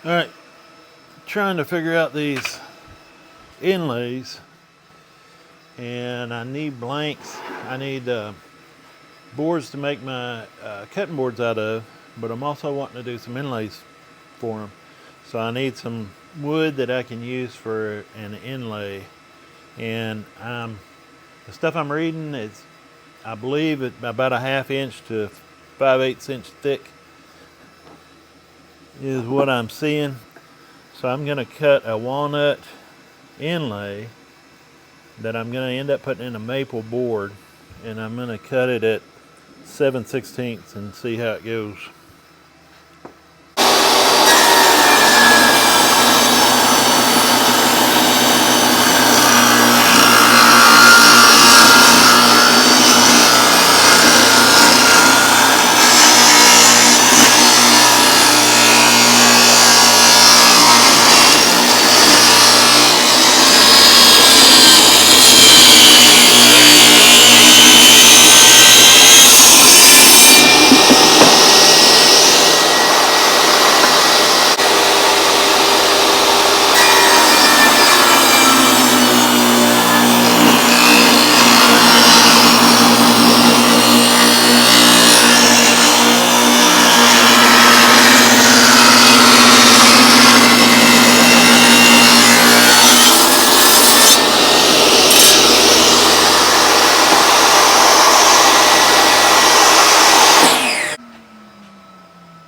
All right, trying to figure out these inlays, and I need blanks. I need boards to make my cutting boards out of, but I'm also wanting to do some inlays for them. So I need some wood that I can use for an inlay. And the stuff I'm reading is, I believe, it's about a 1/2 inch to 5/8 inch thick is what I'm seeing. So I'm going to cut a walnut inlay that I'm going to end up putting in a maple board, and I'm going to cut it at 7/16 and see how it goes.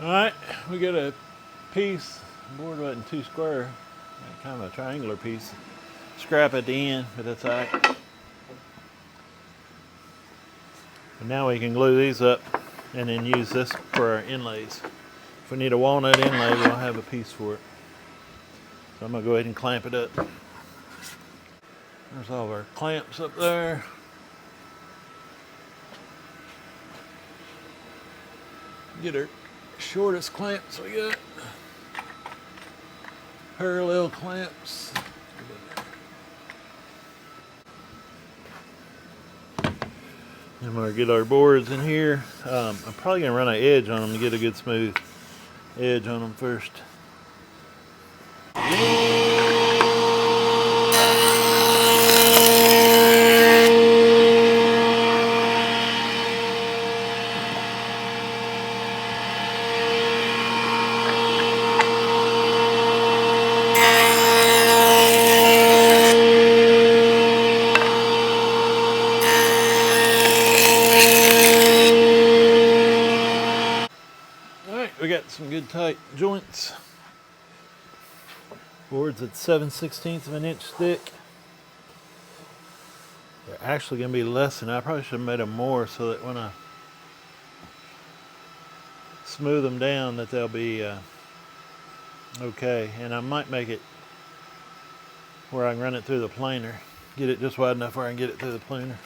Alright, we got a piece, the board wasn't too square, kind of a triangular piece. Scrap at the end, but that's alright. And now we can glue these up and then use this for our inlays. If we need a walnut inlay, we'll have a piece for it. So I'm going to go ahead and clamp it up. There's all of our clamps up there. Get our shortest clamps we got. Parallel clamps. I'm going to get our boards in here. I'm probably going to run an edge on them to get a good smooth edge on them first. We got some good tight joints. Boards at 7/16 of an inch thick. They're actually going to be less than I probably should have made them more so that when I smooth them down that they'll be okay. And I might make it where I can run it through the planer. Get it just wide enough where I can get it through the planer.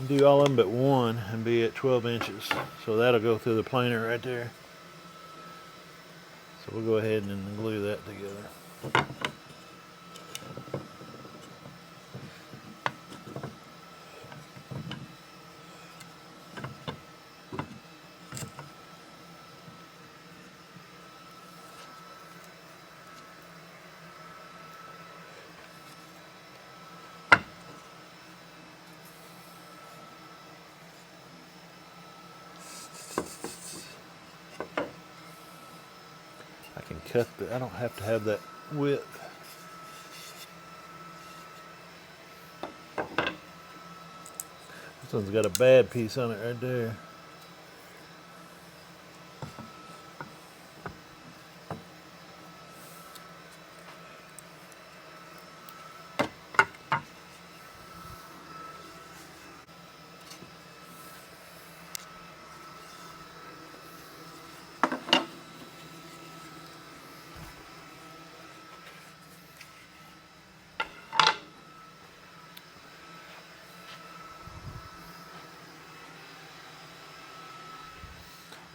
Do all of them but one and be at 12 inches. So that'll go through the planer right there. So we'll go ahead and glue that together. I don't have to have that width. This one's got a bad piece on it right there.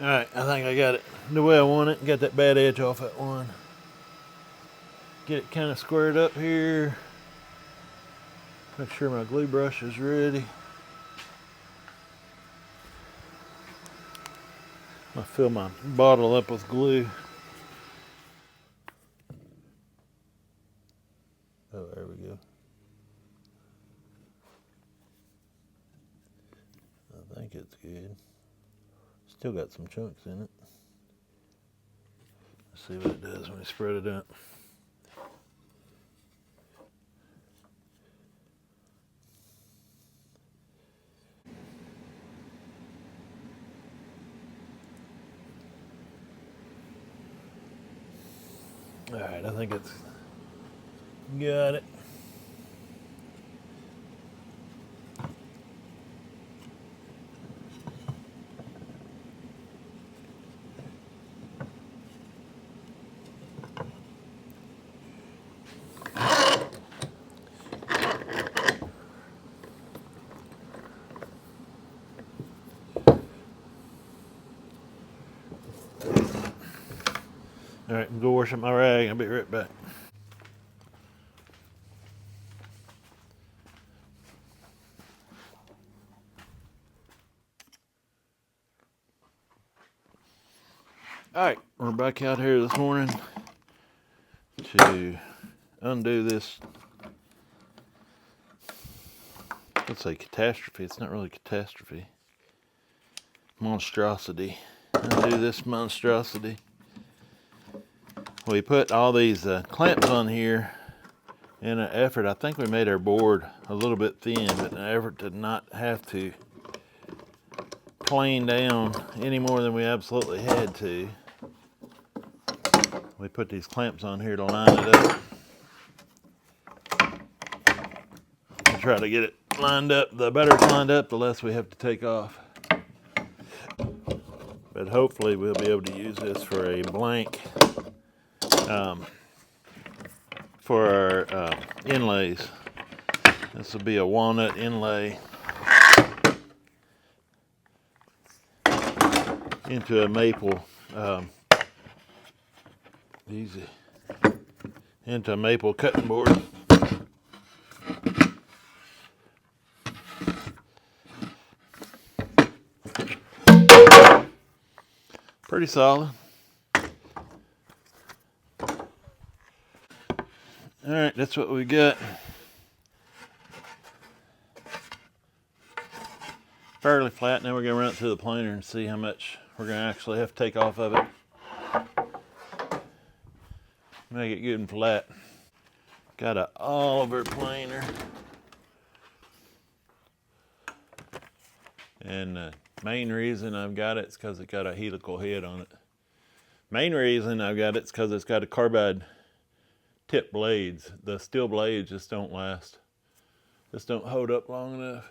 Alright, I think I got it the way I want it. Got that bad edge off that one. Get it kind of squared up here. Make sure my glue brush is ready. I fill my bottle up with glue. Oh, there we go. I think it's good. Still got some chunks in it. Let's see what it does when we spread it out. All right, I think it's got it. All right, I'm gonna go wash up my rag. I'll be right back. All right, we're back out here this morning to undo this, let's say catastrophe. It's not really catastrophe. Monstrosity. Undo this monstrosity. We put all these clamps on here in an effort. I think we made our board a little bit thin, but in an effort to not have to plane down any more than we absolutely had to. We put these clamps on here to line it up. We try to get it lined up. The better it's lined up, the less we have to take off. But hopefully we'll be able to use this for a blank for our inlays. This will be a walnut inlay into a maple. Easy. Into a maple cutting board. Pretty solid. All right, that's what we got. Fairly flat. Now we're gonna run it through the planer and see how much we're gonna actually have to take off of it. Make it good and flat. Got a Oliver planer. And the main reason I've got it is because it got a helical head on it. Main reason I've got it is because it's got a carbide tip blades. The steel blades just don't last. Just don't hold up long enough.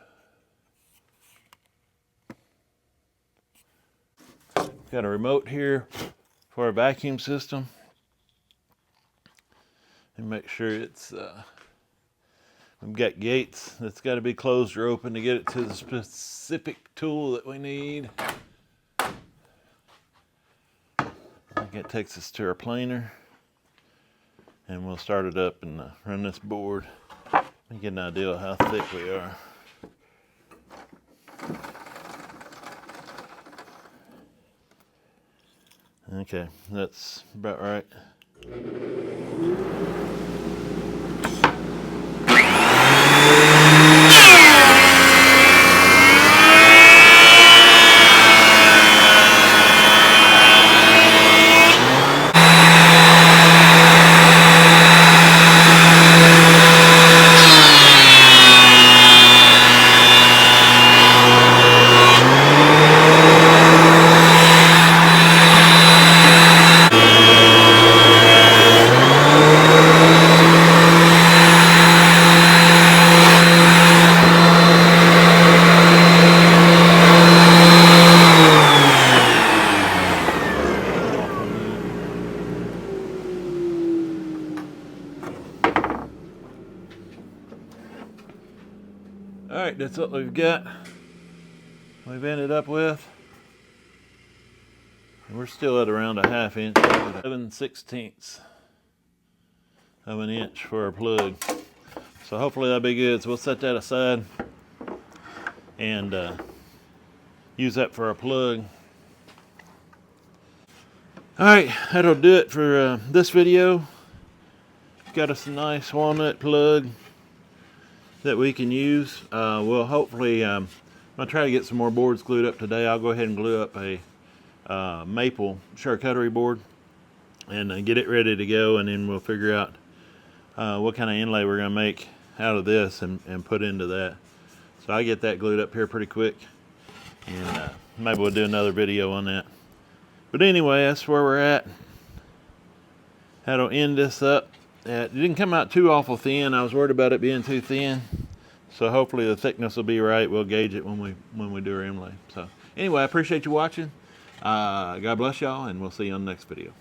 Got a remote here for a vacuum system. And make sure it's, we've got gates that's got to be closed or open to get it to the specific tool that we need. I think it takes us to our planer. And we'll start it up and run this board and get an idea of how thick we are. Okay, that's about right. Alright, that's what we've got. We've ended up with. And we're still at around a ½ inch, 7/16 of an inch for our plug. So hopefully that'll be good. So we'll set that aside and use that for our plug. Alright, that'll do it for this video. Got us a nice walnut plug that we can use. We'll hopefully, I'm going to try to get some more boards glued up today. I'll go ahead and glue up a maple charcuterie board and get it ready to go, and then we'll figure out what kind of inlay we're going to make out of this and put into that. So I get that glued up here pretty quick, and maybe we'll do another video on that. But anyway, that's where we're at. That'll end this up. It didn't come out too awful thin. I was worried about it being too thin. So hopefully the thickness will be right. We'll gauge it when we do our inlay. So anyway, I appreciate you watching. God bless y'all, and we'll see you on the next video.